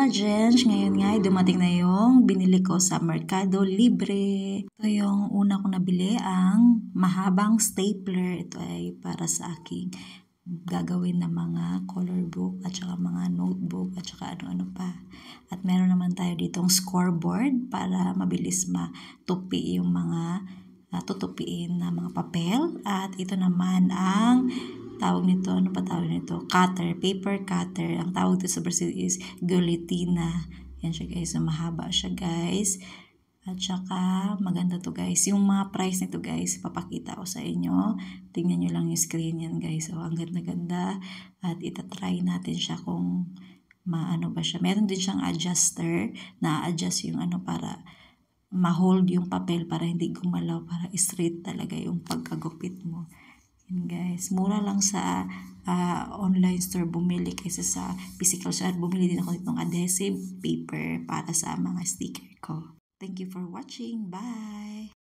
Gents, ngayon nga dumating na yung binili ko sa Mercado Libre. Ito yung una kong nabili, ang mahabang stapler. Ito ay para sa aking gagawin na mga color book at saka mga notebook at saka ano-ano pa. At meron naman tayo ditong scoreboard para mabilis matupi yung mga tutupiin na mga papel. At ito naman ang tawag nito, ano pa tawag nito? Cutter, paper cutter. Ang tawag dito sa Brazil is guillotina. Yan siya guys, so mahaba siya guys. At saka maganda to guys. Yung mga price nito guys, papakita ko sa inyo. Tingnan nyo lang yung screen yan guys. So ang ganda-ganda. At itatry natin siya kung maano ba siya. Meron din siyang adjuster na adjust yung ano para ma-hold yung papel para hindi gumalaw, para straight talaga yung pagkagupit mo. Yan guys, mura lang sa online store bumili kaysa sa physical store. Bumili din ako nitong adhesive paper para sa mga sticker ko. Thank you for watching. Bye!